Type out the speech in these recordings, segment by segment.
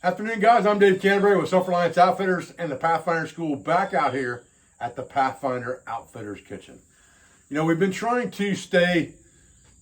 Afternoon, guys. I'm Dave Canterbury with Self-Reliance Outfitters and the Pathfinder School, back out here at the Pathfinder Outfitters Kitchen. You know, we've been trying to stay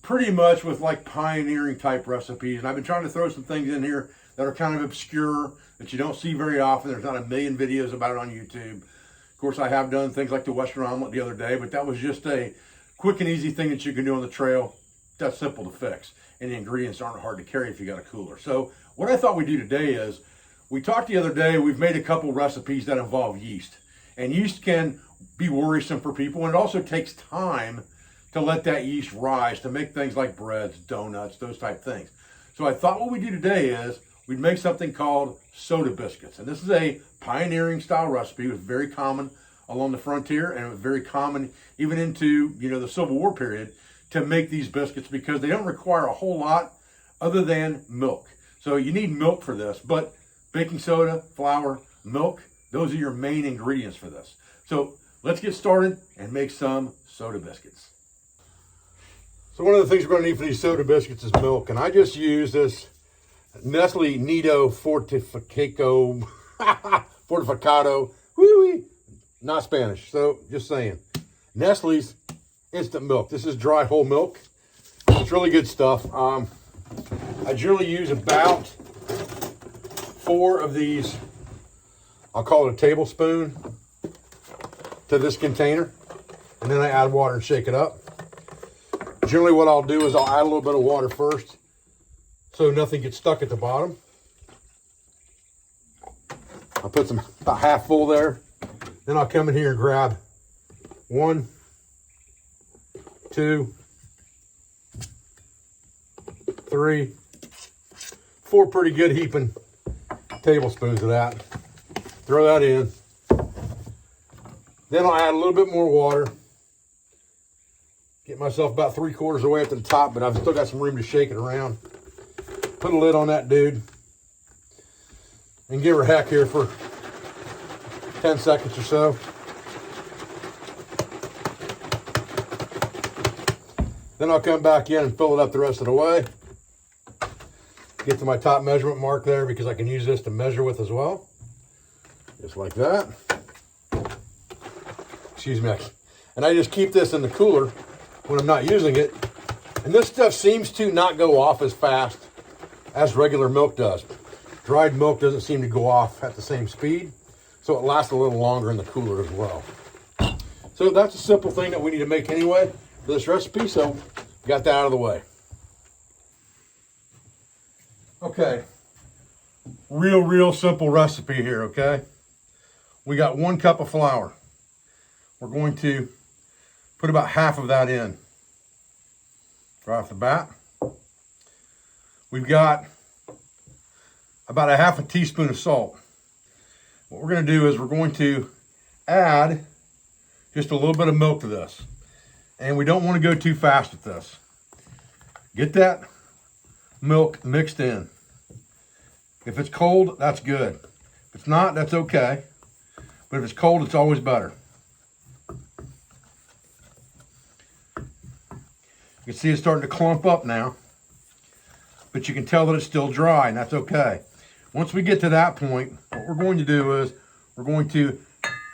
pretty much with like pioneering type recipes, and I've been trying to throw some things in here that are kind of obscure, that you don't see very often. There's not a million videos about it on YouTube. Of course, I have done things like the Western omelet the other day, but that was just a quick and easy thing that you can do on the trail. That's simple to fix, and the ingredients aren't hard to carry if you got a cooler. So what I thought we'd do today is, we talked the other day, we've made a couple recipes that involve yeast. And yeast can be worrisome for people, and it also takes time to let that yeast rise to make things like breads, donuts, those type things. So I thought what we do today is we'd make something called soda biscuits. And this is a pioneering style recipe. It was very common along the frontier, and it was very common even into, you know, the Civil War period to make these biscuits, because they don't require a whole lot other than milk. So you need milk for this, but baking soda, flour, milk, those are your main ingredients for this. So let's get started and make some soda biscuits. So one of the things we're going to need for these soda biscuits is milk, and I just use this Nestle Nido Fortificado, woo-wee, not Spanish, so just saying. Nestle's instant milk. This is dry whole milk. It's really good stuff. I generally use about 4 of these, I'll call it a tablespoon, to this container, and then I add water and shake it up. Generally what I'll do is I'll add a little bit of water first so nothing gets stuck at the bottom. I'll put some about half full there. Then I'll come in here and grab 1, 2, 3, 4 pretty good heaping tablespoons of that. Throw that in. Then I'll add a little bit more water. Get myself about 3/4 of the way up to the top, but I've still got some room to shake it around. Put a lid on that dude and give her a heck here for 10 seconds or so. Then I'll come back in and fill it up the rest of the way. Get to my top measurement mark there, because I can use this to measure with as well. Just like that. Excuse me. And I just keep this in the cooler when I'm not using it. And this stuff seems to not go off as fast as regular milk does. Dried milk doesn't seem to go off at the same speed, so it lasts a little longer in the cooler as well. So that's a simple thing that we need to make anyway for this recipe, so got that out of the way. Okay, real simple recipe here, okay? We got 1 cup of flour. We're going to put about half of that in right off the bat. We've got about a half a teaspoon of salt. What we're going to do is we're going to add just a little bit of milk to this. And we don't want to go too fast with this. Get that milk mixed in. If it's cold, that's good. If it's not, that's okay. But if it's cold, it's always better. You can see it's starting to clump up now, but you can tell that it's still dry, and that's okay. Once we get to that point, what we're going to do is we're going to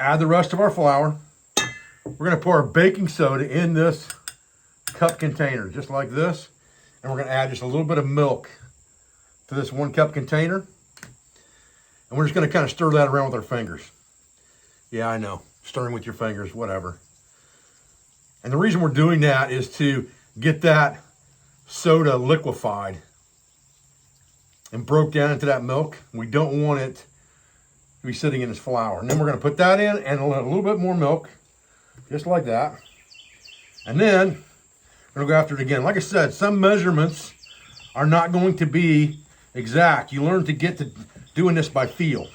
add the rest of our flour. We're going to pour our baking soda in this cup container, just like this. And we're going to add just a little bit of milk to this 1 cup container. And we're just going to kind of stir that around with our fingers. Yeah, I know, stirring with your fingers, whatever. And the reason we're doing that is to get that soda liquefied and broke down into that milk. We don't want it to be sitting in this flour. And then we're going to put that in and a little bit more milk, just like that. And then we're going to go after it again. Like I said, some measurements are not going to be exact. You learn to get to doing this by feel.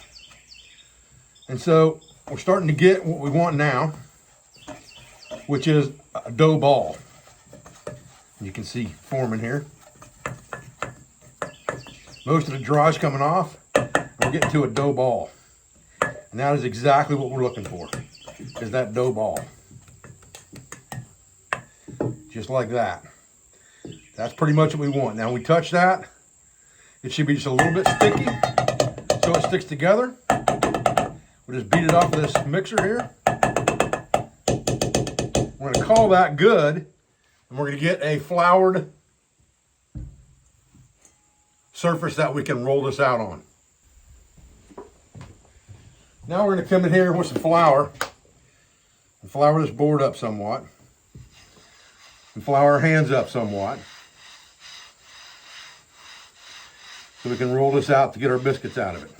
And so we're starting to get what we want now, which is a dough ball. You can see forming here. Most of the dry is coming off, and we're getting to a dough ball. And that is exactly what we're looking for, is that dough ball. Just like that. That's pretty much what we want. Now we touch that, it should be just a little bit sticky, so it sticks together. We'll just beat it off this mixer here. We're gonna call that good, and we're gonna get a floured surface that we can roll this out on. Now we're gonna come in here with some flour and flour this board up somewhat, and flour our hands up somewhat, so we can roll this out to get our biscuits out of it.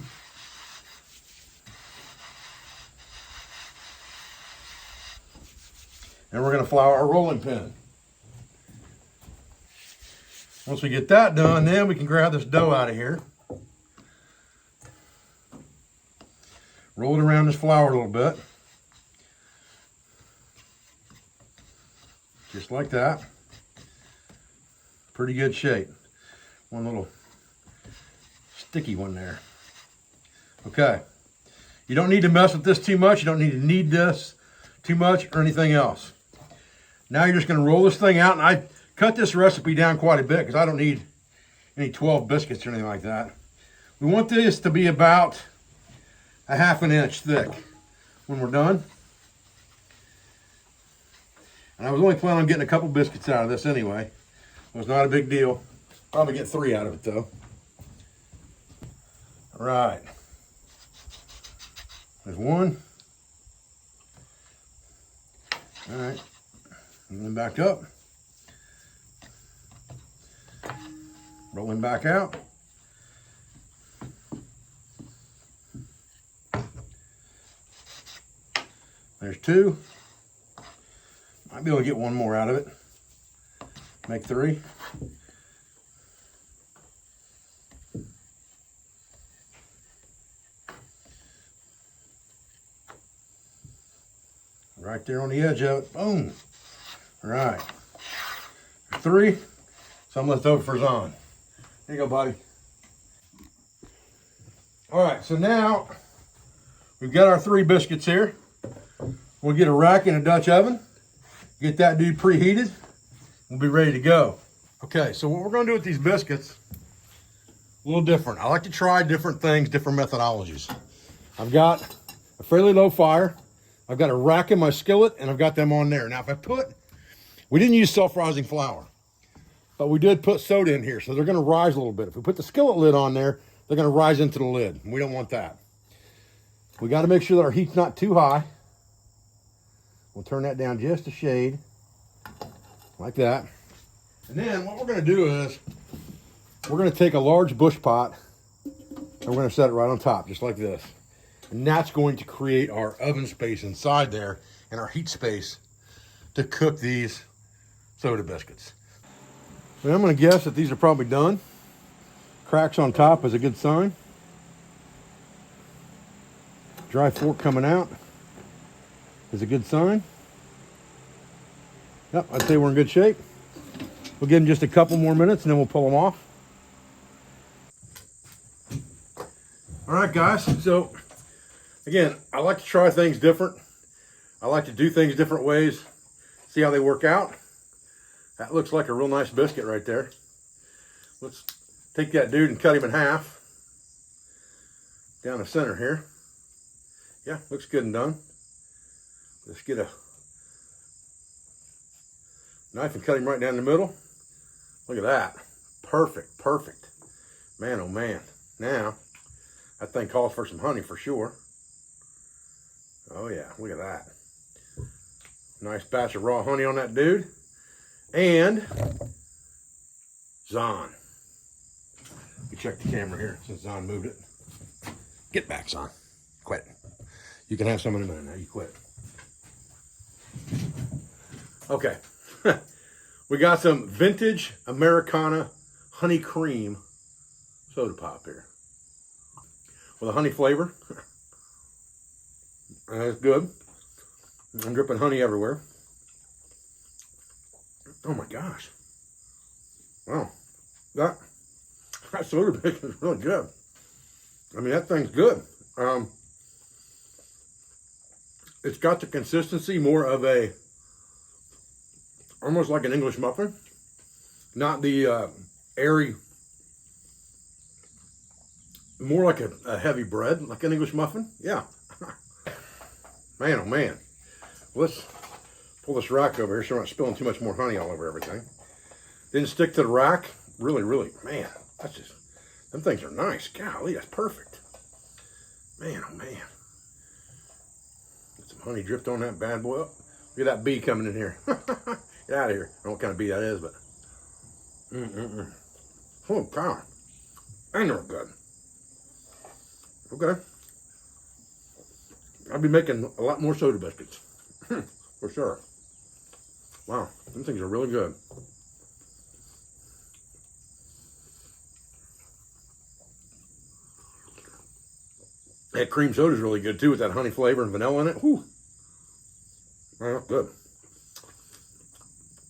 And we're going to flour our rolling pin. Once we get that done, then we can grab this dough out of here. Roll it around this flour a little bit. Just like that. Pretty good shape. One little sticky one there. Okay. You don't need to mess with this too much. You don't need to knead this too much or anything else. Now you're just going to roll this thing out, and I cut this recipe down quite a bit because I don't need any 12 biscuits or anything like that. We want this to be about a ½ inch thick when we're done. And I was only planning on getting a couple biscuits out of this anyway. It was not a big deal. Probably get 3 out of it though. All right. There's one. All right. And then back up. Rolling back out. There's 2. Might be able to get 1 more out of it. Make 3. Right there on the edge of it. Boom. All right. 3. Some left over for Zahn. Here you go, buddy. All right, so now we've got our 3 biscuits here. We'll get a rack in a Dutch oven. Get that dude preheated. We'll be ready to go. Okay, so what we're gonna do with these biscuits, a little different. I like to try different things, different methodologies. I've got a fairly low fire. I've got a rack in my skillet, and I've got them on there. Now, we didn't use self-rising flour, but we did put soda in here, so they're gonna rise a little bit. If we put the skillet lid on there, they're gonna rise into the lid, and we don't want that. We gotta make sure that our heat's not too high. We'll turn that down just a shade, like that. And then what we're gonna do is, we're gonna take a large bush pot, and we're gonna set it right on top, just like this. And that's going to create our oven space inside there and our heat space to cook these soda biscuits. Well, I'm gonna guess that these are probably done. Cracks on top is a good sign. Dry fork coming out is a good sign. Yep, I'd say we're in good shape. We'll give them just a couple more minutes and then we'll pull them off. All right, guys, so again, I like to try things different. I like to do things different ways, see how they work out. That looks like a real nice biscuit right there. Let's take that dude and cut him in half. Down the center here. Yeah, looks good and done. Let's get a knife and cut him right down the middle. Look at that. Perfect, perfect. Man, oh man. Now, that thing calls for some honey for sure. Oh yeah, look at that. Nice batch of raw honey on that dude. And Zahn. We check the camera here since Zahn moved it. Get back, Zahn. Quit. You can have some in a minute now. You quit. Okay. We got some vintage Americana honey cream soda pop here. With a honey flavor. That's good. I'm dripping honey everywhere. Oh my gosh. Wow. That soda biscuit is really good. I mean, that thing's good. It's got the consistency more of a, almost like an English muffin. Not the airy more like a heavy bread, like an English muffin. Yeah. Man, oh man. Let's pull this rack over here so we're not spilling too much more honey all over everything. Didn't stick to the rack. Really, man, that's just, them things are nice. Golly, that's perfect. Man, oh man. Get some honey dripped on that bad boy. Oh, look at that bee coming in here. Get out of here. I don't know what kind of bee that is, but. Oh, God. I know good. Okay. I'll be making a lot more soda biscuits. For sure. Wow, them things are really good. That cream soda is really good too with that honey flavor and vanilla in it. Whew. Man, that's good.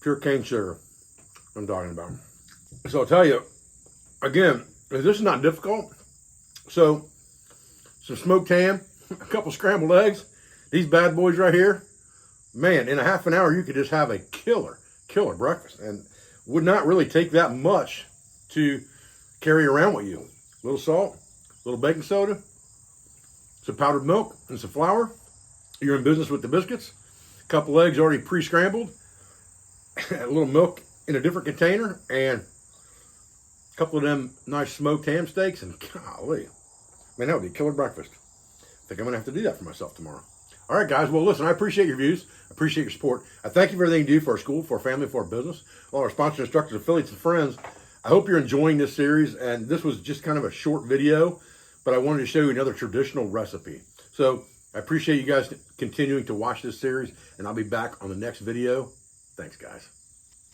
Pure cane sugar I'm talking about. So I'll tell you, again, this is not difficult. So, some smoked ham, a couple scrambled eggs, these bad boys right here. Man, in a half an hour, you could just have a killer breakfast. And would not really take that much to carry around with you. A little salt, a little baking soda, some powdered milk, and some flour. You're in business with the biscuits. A couple eggs already pre-scrambled. A little milk in a different container. And a couple of them nice smoked ham steaks. And golly, man, that would be a killer breakfast. I think I'm going to have to do that for myself tomorrow. All right, guys. Well, listen, I appreciate your views. I appreciate your support. I thank you for everything you do for our school, for our family, for our business, all our sponsors, instructors, affiliates, and friends. I hope you're enjoying this series. And this was just kind of a short video, but I wanted to show you another traditional recipe. So I appreciate you guys continuing to watch this series, and I'll be back on the next video. Thanks, guys.